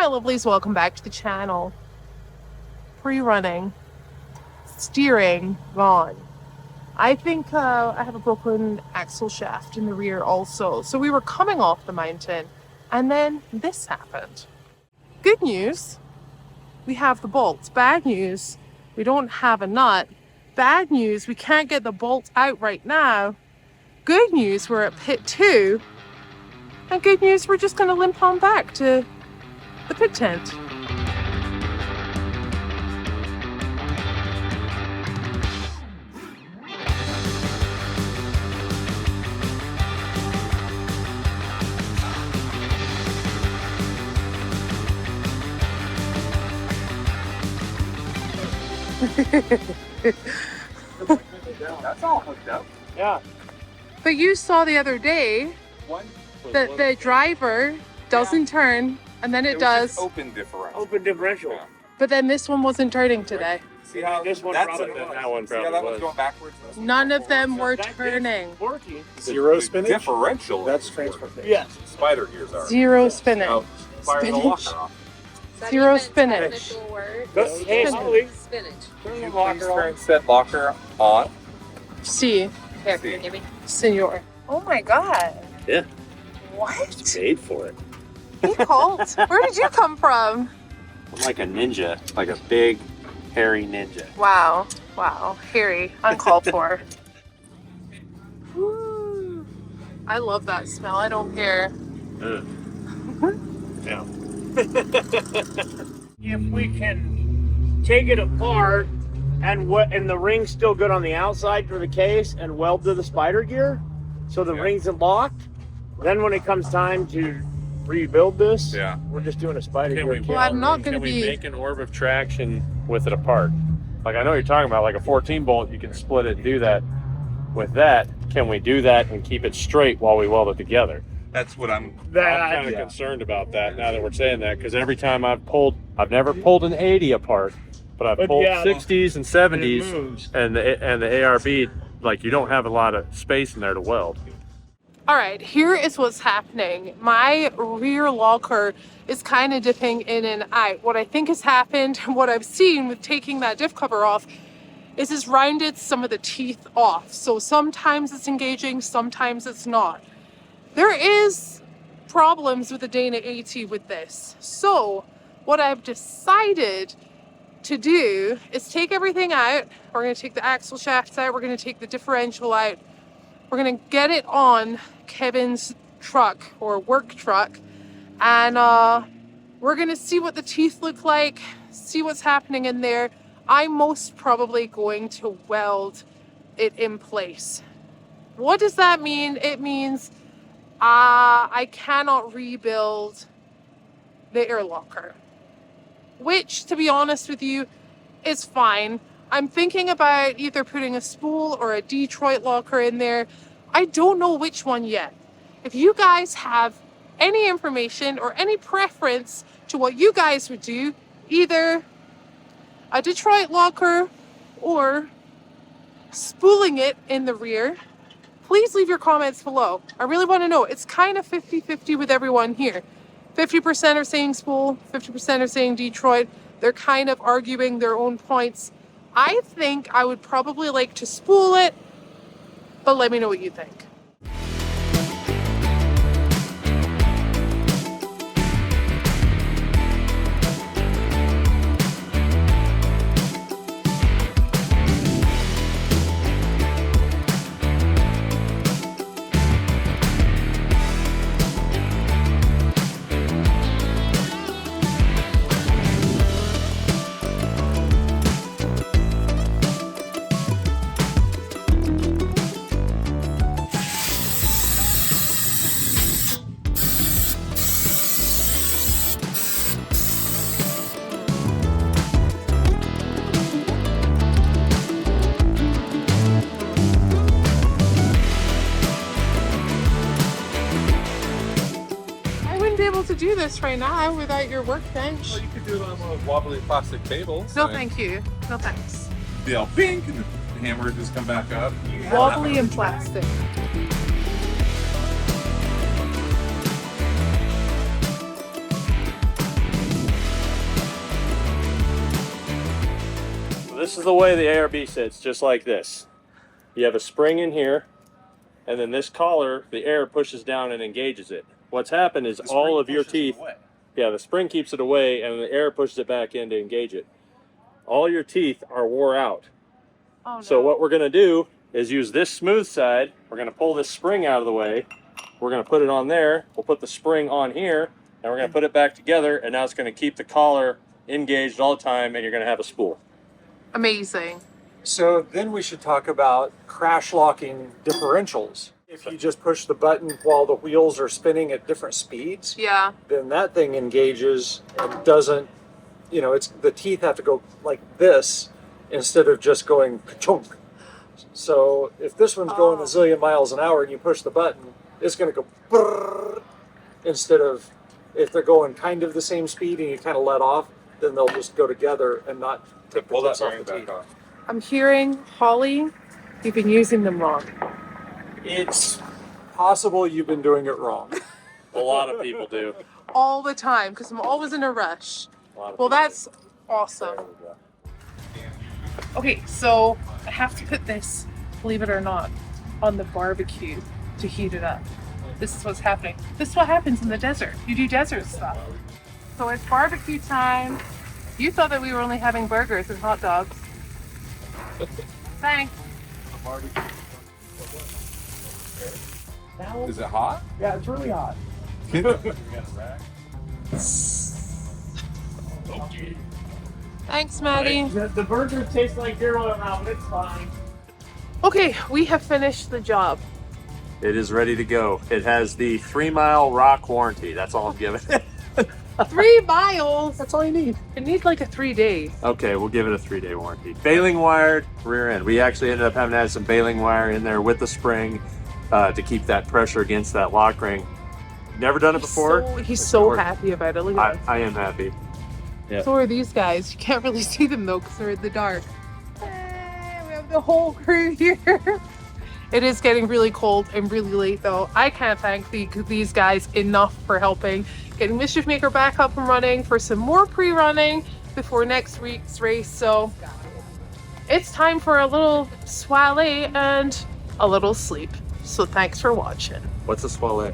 my lovelies, welcome back to the channel. Pre-running, steering, gone. I think I have a broken axle shaft in the rear also. So we were coming off the mountain and then this happened. Good news, we have the bolts. Bad news, we don't have a nut. Bad news, we can't get the bolts out right now. Good news, we're at pit 2. And good news, we're just gonna limp on back to the pit tent. That's all hooked up. Yeah. But you saw the other day that the driver doesn't turn and then it does. Open differential. Open differential. Yeah. But then this one wasn't turning today. See how This one that's probably was. That one See how probably that was. one's going backwards? and this one's None going of them forward? were turning. Working. Zero The spinach? Differential. That's is transfer working. case. Yes. Spider gears are. Zero spinning. Oh, fire the Spinach. locker off. Zero spinach. Hey, Holly, Spinach. turn Can the you locker please on. turn said locker on? See, Here, can you give me? senor. Oh my god. Yeah. What? Paid for it. Hey, Colt, where did you come from? I'm like a ninja, like a big, hairy ninja. Wow. Wow. Hairy. Uncalled for. Woo. I love that smell. I don't care. Yeah. If we can take it apart and the ring's still good on the outside for the case and weld to the spider gear, so the rings are locked, then when it comes time to rebuild this, Yeah. we're just doing a spider Can gear we, kit. Well, I'm not gonna can we be- make an orb of traction with it apart? Like I know you're talking about like a 14 bolt, you can split it and do that. With that, can we do that and keep it straight while we weld it together? That's what I'm. I'm kind of concerned about that now that we're saying that, because every time I've never pulled an 80 apart, but I've But pulled yeah, 60s and it 70s, moves. and the ARB, like you don't have a lot of space in there to weld. All right, here is what's happening. My rear locker is kind of dipping in and out. What I think has happened, what I've seen with taking that diff cover off, is it's rounded some of the teeth off. So sometimes it's engaging, sometimes it's not. There is problems with the Dana AT with this. So what I've decided to do is take everything out. We're going to take the axle shafts out. We're going to take the differential out. We're going to get it on Kevin's truck or work truck. And we're going to see what the teeth look like, see what's happening in there. I'm most probably going to weld it in place. What does that mean? It means I cannot rebuild the air locker, which, to be honest with you, is fine. I'm thinking about either putting a spool or a Detroit locker in there. I don't know which one yet. If you guys have any information or any preference to what you guys would do, either a Detroit locker or spooling it in the rear, please leave your comments below. I really want to know. It's kind of 50-50 with everyone here. 50% are saying spool, 50% are saying Detroit. They're kind of arguing their own points. I think I would probably like to spool it, but let me know what you think. To do this right now without your workbench. Well, you could do it on one of those wobbly plastic tables. No, thank you. No thanks. Be all pink and the hammer would just come back up. Wobbly and plastic. this is the way the ARB sits, just like this. You have a spring in here, and then this collar, the air pushes down and engages it. What's happened is all of your teeth, yeah, the spring keeps it away, and the air pushes it back in to engage it. All your teeth are wore out. Oh, no. So what we're going to do is use this smooth side. We're going to pull this spring out of the way. We're going to put it on there. We'll put the spring on here, and we're going to put it back together, and now it's going to keep the collar engaged all the time, and you're going to have a spool. Amazing. So then we should talk about crash locking differentials. If you just push the button while the wheels are spinning at different speeds, Yeah. then that thing engages and doesn't, it's the teeth have to go like this instead of just going ka-chunk. So if this one's going a zillion miles an hour and you push the button, it's going to go brrrr, instead of if they're going kind of the same speed and you kind of let off, then they'll just go together and not take the Pull that tips off bearing the back teeth. off. I'm hearing, Holly, you've been using them wrong. It's possible you've been doing it wrong. A lot of people do. All the time, because I'm always in a rush. A lot of Well, people that's awesome. Okay, so I have to put this, believe it or not, on the barbecue to heat it up. This is what's happening. This is what happens in the desert. You do desert stuff. So it's barbecue time. You thought that we were only having burgers and hot dogs. Thanks. Is it hot? Yeah, it's really hot. Thanks, Maddie. The burgers taste like your oil now, but it's fine. Okay, we have finished the job. It is ready to go. It has the 3-mile rock warranty. That's all I'm giving it. 3 miles. That's all you need. It needs like a 3 days. Okay, we'll give it a 3-day warranty. Baling wired rear end. We actually ended up having to add some baling wire in there with the spring to keep that pressure against that lock ring. Never done it before. He's so happy about it. Look at I am happy. that. So are these guys. You can't really see them though because they're in the dark. Hey, we have the whole crew here. It is getting really cold and really late though. I can't thank these guys enough for helping getting Mischief Maker back up and running for some more pre-running before next week's race. So it's time for a little soiree and a little sleep. So thanks for watching. What's a soiree?